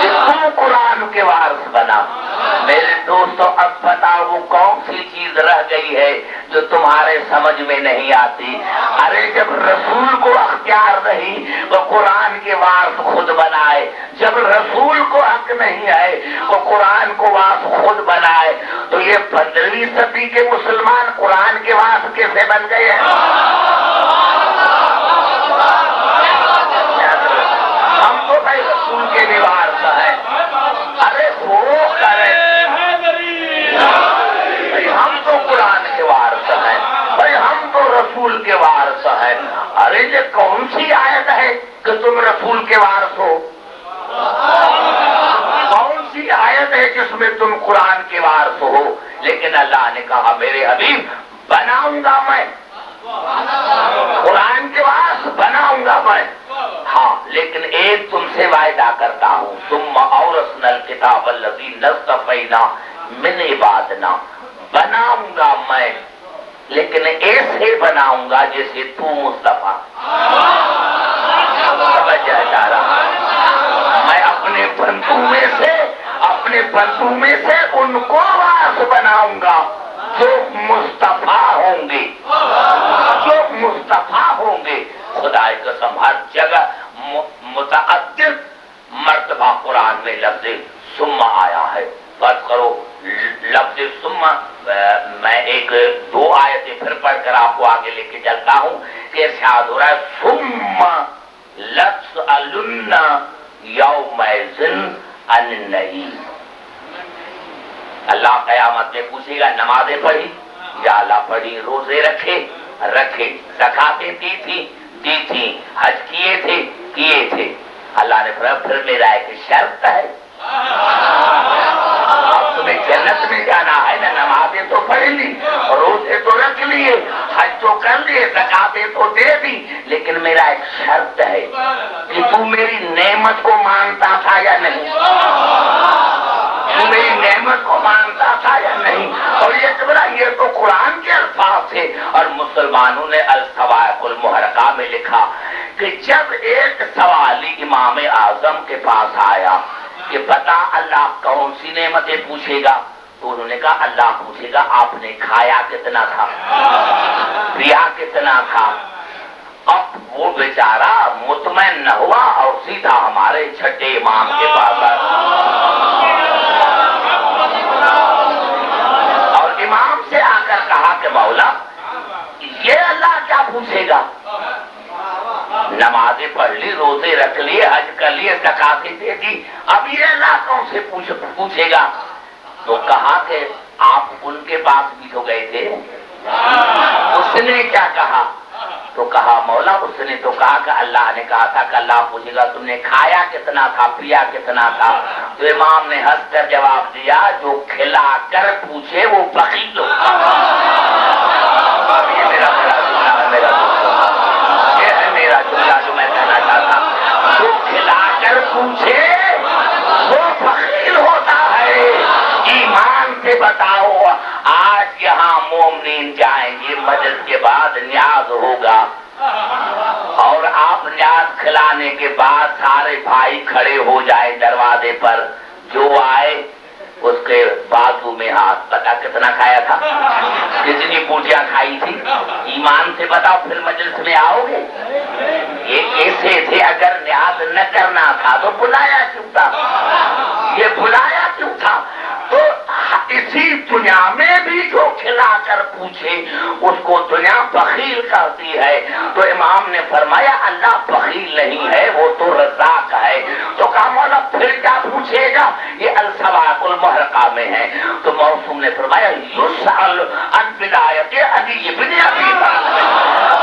کہ تو قرآن کے وارث بنا۔ میرے دوستو اب بتاؤ وہ کون سی چیز رہ گئی ہے جو تمہارے سمجھ میں نہیں آتی؟ ارے جب رسول کو اختیار نہیں وہ قرآن کے وارث خود بنائے، جب رسول کو حق نہیں ہے وہ قرآن کو وارث خود بنائے، تو یہ 15ویں صدی کے مسلمان قرآن کے وارث کیسے بن گئے ہیں؟ ہم تو بھائی رسول کے بھی وارث ہیں۔ ارے وہ کرے بھائی ہم تو قرآن کے وارث ہیں، بھائی ہم تو رسول کے وارث ہیں۔ ارے یہ کون سی آیت ہے کہ تم رسول کے وارث ہو؟ کون سی آیت ہے جس میں تم قرآن کے وارث ہو؟ لیکن اللہ نے کہا میرے حبیب بناؤں گا میں، قرآن کے وارث بناؤں گا میں، ہاں لیکن ایک تم سے وعدہ کرتا ہوں، ثم اورثنا الکتاب الذی اصطفینا من عبادنا، بناؤں گا میں لیکن ایسے بناؤں گا جیسے تو مصطفیٰ۔ سمجھ آ رہا میں اپنے بندوں میں سے ان کو وارث بناؤں گا جو مصطفیٰ ہوں گے، جو مصطفیٰ ہوں گے۔ خدا کی قسم ہر جگہ متعدد مرتبہ قرآن میں لفظ ثم آیا ہے۔ بات کرو لفظ ثم، میں ایک دو آیتیں پھر پڑھ کر آپ کو آگے لے کے چلتا ہوں کہ ارشاد ہو رہا ہے ثم لتسألن یومئذ عن النعیم۔ اللہ قیامت میں پوچھے گا نمازیں پڑھی یا اللہ پڑھی، روزے رکھے، زکاتیں دی تھی، حج کیے تھے۔ اللہ نے فرمایا پھر میرا ایک شرط ہے، اب تمہیں جنت میں جانا ہے نا، نمازیں تو پڑھ لی، روزے تو رکھ لیے، حج تو کر لیے، زکاتیں تو دے دی، لیکن میرا ایک شرط ہے کہ تو میری نعمت کو مانتا تھا یا نہیں؟ تو میری نعمت کو مانتا تھا یا نہیں؟ اور یہ کبرا یہ تو قرآن کے الفاظ تھے، اور مسلمانوں نے الصواعق المحرقہ میں لکھا کہ جب ایک سوالی امام اعظم کے پاس آیا کہ بتا اللہ کون سی نعمتیں پوچھے گا، تو انہوں نے کہا اللہ پوچھے گا آپ نے کھایا کتنا تھا، پیا کتنا تھا۔ اب وہ بیچارہ مطمئن نہ ہوا اور سیدھا ہمارے چھٹے امام کے پاس آیا اور امام سے آ کر کہا کہ مولا یہ اللہ کیا پوچھے گا؟ نمازیں پڑھ لی، روزے رکھ لیے، حج کر لیے، زکاتیں دے دی، اب یہ اللہ کون سے پوچھے گا؟ تو کہا کہ آپ ان کے پاس بھی تو گئے تھے، اس نے کیا کہا؟ تو کہا مولا اس نے تو کہا کہ اللہ نے کہا تھا کہ اللہ پوچھے گا تم نے کھایا کتنا تھا، پیا کتنا تھا۔ تو امام نے ہنس کر جواب دیا جو کھلا کر پوچھے وہ بخیل ہوتا ہے۔ یہ میرا جملہ جو میں کہنا چاہتا ہوں، جو کھلا کر پوچھے وہ بخیل ہوتا ہے۔ ایمان سے بتاؤ آج یہاں مومنین جائیں گے، مجلس کے بعد نیاز ہوگا اور آپ نیاز کھلانے کے بعد سارے بھائی کھڑے ہو جائے دروازے پر، جو آئے اس کے بازو میں ہاتھ، پتا کتنا کھایا تھا، کتنی پوٹیاں کھائی تھی؟ ایمان سے بتاؤ پھر مجلس میں آؤ گے؟ یہ ایسے تھے، اگر نیاز نہ کرنا تھا تو بلایا کیوں تھا؟ یہ بلایا کیوں تھا؟ تو اسی دنیا میں بھی جو کھلا کر پوچھے اس کو دنیا بخیل کرتی ہے۔ تو امام نے فرمایا اللہ بخیل نہیں ہے، وہ تو رزاق ہے۔ تو کہا مولا پھر کیا پوچھے گا؟ یہ الصواعق المحرقہ میں ہے۔ تو موسوم نے فرمایا یسأل عن ولایت علی بن ابی طالب،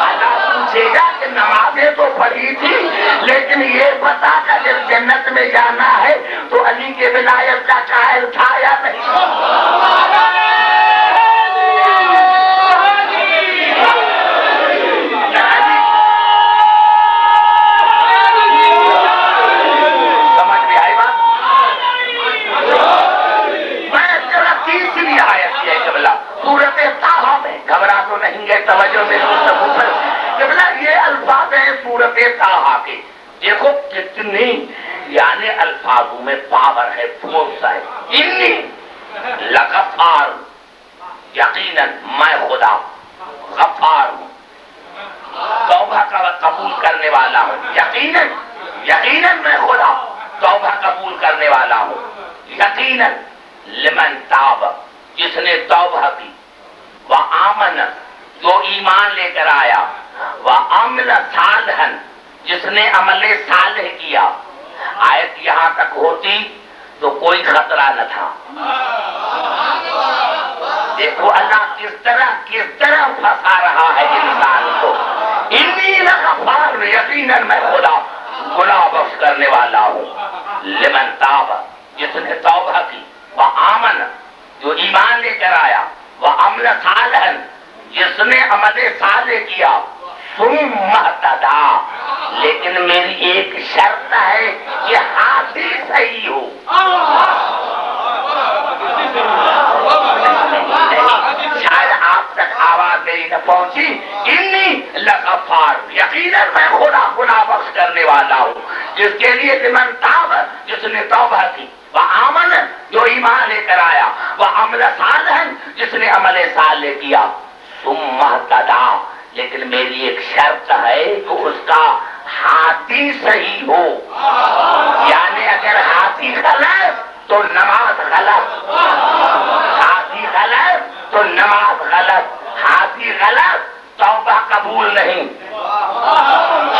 اللہ پوچھے گا کہ نمازیں تو پڑھی تھی لیکن یہ بتا کہ جب جنت میں جانا ہے تو علی کے ولایت کا قائل تھا یا نہیں؟ سمجھ میں آئی بات؟ میں ذرا تیسری آیت یہ قبلہ سورۃ طٰہٰ میں، گھبرا تو نہیں گئے، توجہ سے قبلہ یہ الفاظ ہیں سورۃ طٰہٰ کے، دیکھو کتنی یعنی پرانے الفاظوں میں پاور ہے، فورس ہے. انی لغفار، یقیناً میں خدا غفار ہوں، توبہ کا قبول کرنے والا ہوں. یقیناً میں خدا توبہ قبول کرنے والا ہوں. یقیناً لمن تاب، جس نے توبہ کی، وآمن، جو ایمان لے کر آیا، وعمل صالحا، جس نے عمل صالح کیا. آیت یہاں تک ہوتی تو کوئی خطرہ نہ تھا. دیکھو اللہ کس طرح پھنسا رہا ہے انسان کو. انی لغفار، یقیناً میں خدا گناہ بخش کرنے والا ہوں. لمن تاب، جس نے توبہ کی، وآمن، جو ایمان لے کر آیا، وعمل صالحا، جس نے عمل صالح کیا، ثم اہتدی، لیکن میری ایک شرط ہے کہ حاضر صحیح ہو. شاید آپ تک آواز میری نہ پہنچی. انی لغفار، یقیناً میں خدا گناہ بخش کرنے والا ہوں. جس کے لیے لمن تاب، جس نے توبہ کی، وآمن، جو ایمان لے کر آیا، وعمل صالحا، جس نے عمل صالح کیا، ثم اہتدی، لیکن میری ایک شرط ہے کہ اس کا ہاتھی صحیح ہو. یعنی اگر ہاتھی غلط تو نماز غلط، ہاتھی غلط تو نماز غلط، ہاتھی غلط توبہ قبول نہیں،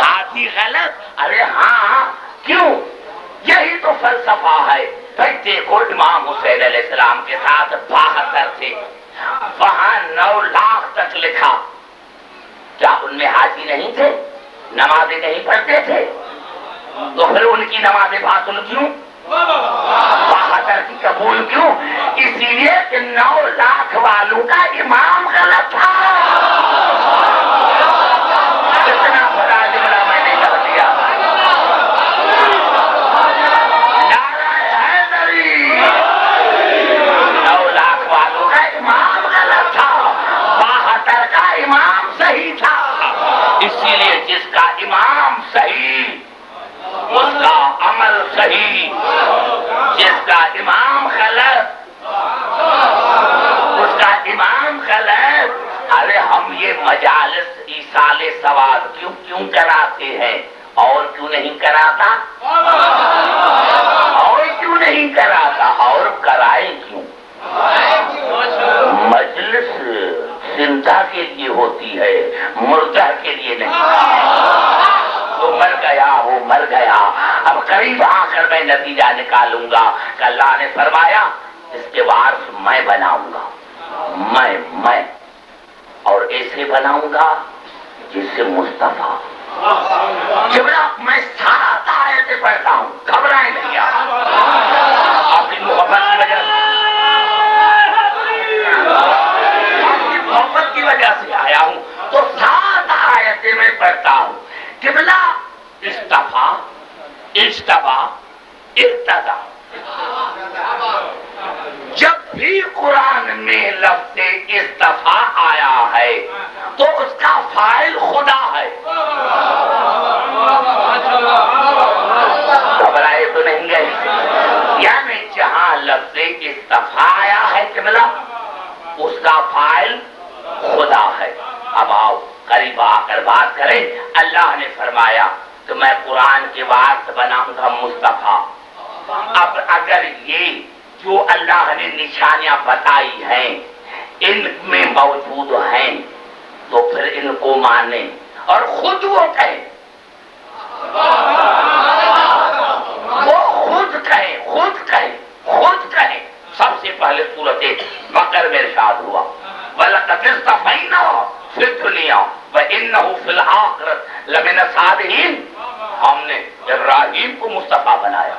ہاتھی غلط. ارے ہاں، کیوں؟ یہی تو فلسفہ ہے. بھائی دیکھو امام حسین علیہ السلام کے ساتھ 72 تھے، وہاں 9 لاکھ تک لکھا. کیا ان میں حاجی نہیں تھے؟ نمازیں نہیں پڑھتے تھے؟ تو پھر ان کی نمازیں باطل کیوں؟ 72 کی قبول کیوں؟ اسی لیے کہ 9 لاکھ والوں کا امام غلط تھا. اتنا بڑا جملہ میں نے کہہ دیا. نعرہ حیدری، 9 لاکھ والوں کا امام غلط تھا، 72 کا امام صحیح تھا. اسی لیے جس کا امام صحیح اس کا عمل صحیح، جس کا امام غلط اس کا امام غلط. ارے ہم یہ مجالس ایصال ثواب کیوں کراتے ہیں؟ اور کیوں نہیں کراتا؟ اور کیوں نہیں کراتا؟ اور کرائے کیوں؟ مجلس زندہ کے لیے ہوتی ہے، مردہ کے لیے نہیں. وہ مر گیا، وہ مر گیا. اب قریب آ کر میں نتیجہ نکالوں گا کہ اللہ نے فرمایا اس کے وارث میں بناؤں گا. میں اور ایسے بناؤں گا جس سے مصطفیٰ. میں سارا آیتیں پڑھتا ہوں، گھبرائیں نہیں آپ. آپ کی محبت کی وجہ سے آیا ہوں تو 7 آیتیں میں پڑھتا ہوں. قبلہ، استفا، اجتبا، ارتضا. جب بھی قرآن میں لفظ استفا آیا ہے تو اس کا فاعل خدا ہے. گھبرائے تو نہیں گئے؟ یعنی جہاں لفظ استفا آیا ہے قبلہ، اس کا فاعل خدا ہے. اب آؤ قریب آ کر بات کریں. اللہ نے فرمایا کہ میں قرآن کے وارث بناؤں گا مصطفیٰ. اب اگر یہ جو اللہ نے نشانیاں بتائی ہیں ان میں موجود ہیں تو پھر ان کو مانیں اور خود وہ کہیں، وہ خود کہیں. سب سے پہلے سورۃ بقرہ میں ارشاد ہوا وَلَقَدِ اصْطَفَيْنَاهُ فِي الدُّنْيَا وَإِنَّهُ فِي الْآخِرَةِ لَمِنَ الصَّالِحِينَ. ہم نے ابراہیم کو مصطفیٰ بنایا،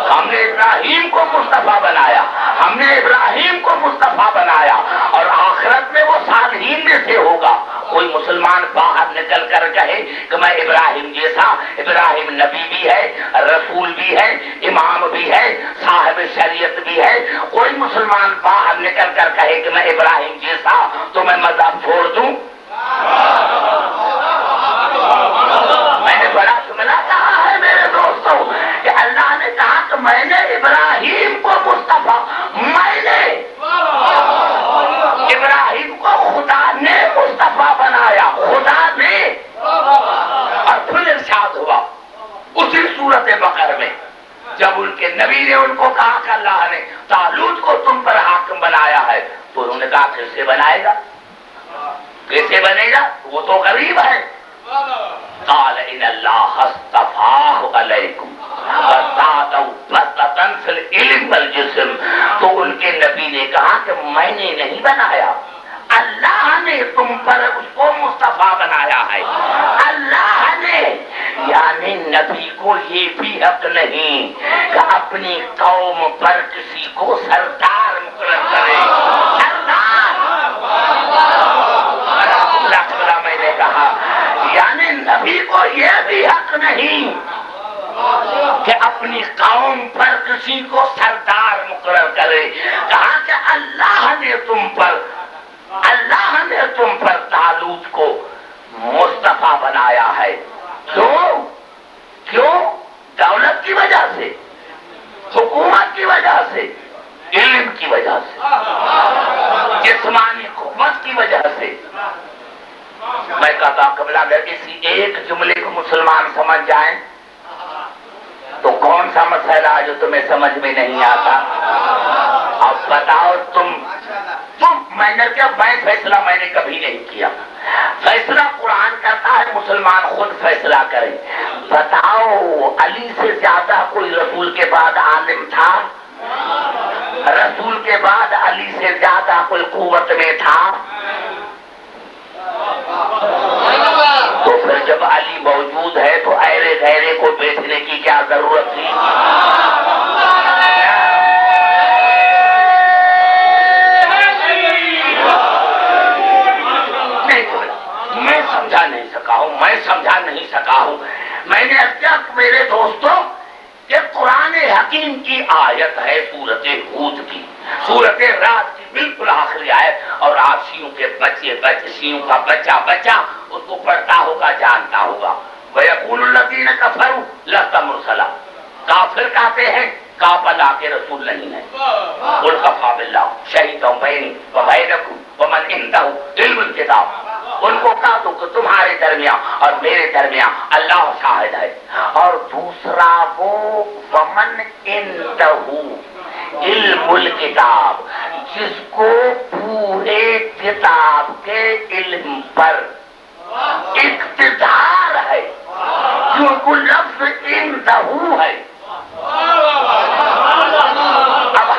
ہم نے ابراہیم کو مصطفیٰ بنایا، ہم نے ابراہیم کو مصطفیٰ بنایا اور آخرت میں وہ صالحین میں سے ہوگا. کوئی مسلمان باہر نکل کر کہے کہ میں ابراہیم جیسا، ابراہیم نبی بھی ہے، رسول بھی ہے، امام بھی ہے، صاحب شریعت بھی ہے. کوئی مسلمان باہر نکل کر کہے کہ میں ابراہیم جیسا تو میں مذہب چھوڑ دوں. میں نے بڑا جملہ کہا ہے میرے دوستوں کہ اللہ نے میں نے ابراہیم کو مصطفیٰ، میں نے ابراہیم کو خدا نے مصطفیٰ بنایا، خدا نے۔ اور پھر ارشاد ہوا اسی سورت بقرہ میں جب ان کے نبی نے ان کو کہا کہ اللہ نے طالوت کو تم پر حاکم بنایا ہے، تو انہوں نے کہا کیسے بنائے گا، کیسے بنے گا، وہ تو غریب ہے۔ قال ان اللہ اصطفاہ علیکم وزادہ بسطۃ فی العلم والجسم، تو ان کے نبی نے کہا کہ میں نے نہیں بنایا، اللہ نے تم پر اس کو مصطفیٰ بنایا ہے، اللہ نے۔ یعنی نبی کو یہ بھی حق نہیں کہ اپنی قوم پر کسی کو سردار مقرر کرے، سردار۔ میں نے کہا یعنی نبی کو یہ بھی حق نہیں کہ اپنی قوم پر کسی کو سردار مقرر کرے۔ کہا کہ اللہ نے تم پر طالوت کو مصطفیٰ بنایا ہے۔ کیوں؟ دولت کی وجہ سے، حکومت کی وجہ سے، علم کی وجہ سے، جسمانی قوت کی وجہ سے۔ میں کہتا ہوں قبلہ اگر کسی ایک جملے کو مسلمان سمجھ جائیں تو کون سا مسئلہ جو تمہیں سمجھ میں نہیں آتا؟ اب بتاؤ تم میں نے کیا، میں فیصلہ میں نے کبھی نہیں کیا، فیصلہ قرآن کرتا ہے، مسلمان خود فیصلہ کرے۔ بتاؤ علی سے زیادہ کوئی رسول کے بعد عالم تھا؟ رسول کے بعد علی سے زیادہ کوئی قوت میں تھا؟ تو پھر جب علی موجود ہے تو ایرے غیرے کو بیچنے کی کیا ضرورت تھی؟ میں سمجھا نہیں سکا ہوں۔ میں نے کیا میرے دوستوں کہ قرآن حکیم کی آیت ہے سورت ہود کی، سورت رات کی بالکل آخری آیت، اور آپ شیعوں کے شیعوں کا بچہ اس کو پڑھتا ہوگا، جانتا ہوگا۔ وَيَقُولُ الَّذِينَ كَفَرُوا لَسْتَ مُرْسَلًا، کافر کہتے ہیں کہ آپ اللہ کے رسول نہیں ہیں۔ قُلْ كَفَىٰ بِاللَّهِ شَهِيدًا بَيْنِي وَبَيْنَكُمْ وَمَنْ عِندَهُ عِلْمُ الْكِتَابِ، ان کو کہا دو کہ تمہارے درمیان اور میرے درمیان اللہ شاہد ہے۔ اور دوسرا وہ وَمَنْ عِندَهُ علم الکتاب، جس کو پورے کتاب کے علم پر اقتدار ہے، کیونکہ لفظ عندہ ہے۔ اب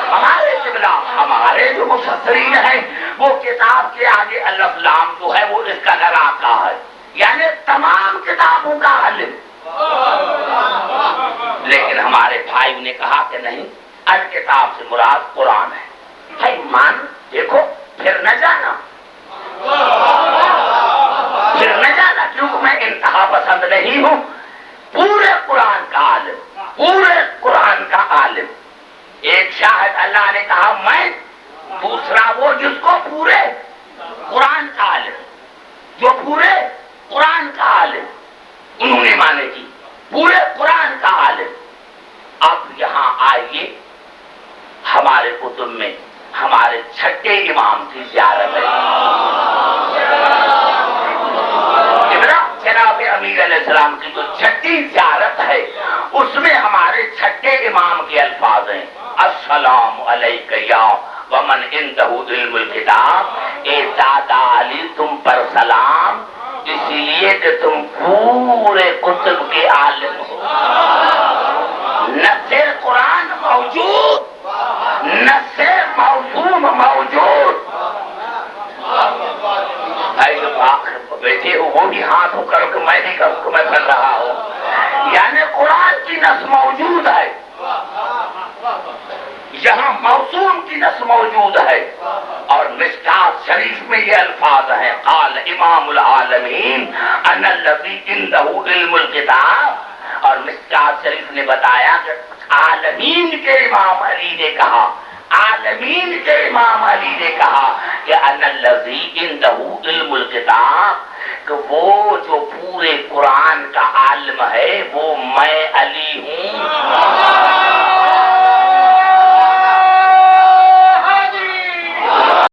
ہمارے جو مفسرین ہیں وہ کتاب کے آگے الف لام جو ہے وہ اس کا لگاتا ہے، یعنی تمام کتابوں کا علم۔ لیکن ہمارے بھائی نے کہا کہ نہیں، الکتاب سے مراد قرآن ہے۔ بھائی مان دیکھو، پھر نہ جانا کیونکہ میں انتہا پسند نہیں ہوں۔ پورے قرآن کا عالم، پورے قرآن کا عالم، ایک شاہد اللہ نے کہا میں، دوسرا وہ جس کو پورے قرآن کا عالم، جو پورے قرآن کا عالم، انہوں نے مانے کی پورے قرآن کا عالم۔ اب یہاں آئیے، ہمارے کتب میں ہمارے چھٹے امام کی زیارت ہے، جناب امیر علیہ السلام کی جو چھٹی زیارت ہے اس میں ہمارے چھٹے امام کے الفاظ ہیں، السلام علیک یا ومن عنده علم الکتاب، اے دادا علی تم پر سلام، اس لیے کہ تم پورے کتب کے عالم ہو۔ نص قرآن موجود، نص موضوع موجود۔ بیٹھے ہو وہ بھی ہاتھ کرو کہ میں نہیں کروں کہ میں پڑھ رہا ہوں، یعنی قرآن کی نص موجود ہے، یہاں موسوم کی نص موجود ہے۔ اور مشکات شریف میں یہ الفاظ ہیں، قال امام العالمین ان الذی عنده علم الکتاب، اور مشکات شریف نے بتایا کہ عالمین کے امام علی نے کہا، عالمین کے امام علی نے کہا کہ ان الذی عنده علم الکتاب، کہ وہ جو پورے قرآن کا عالم ہے وہ میں علی ہوں۔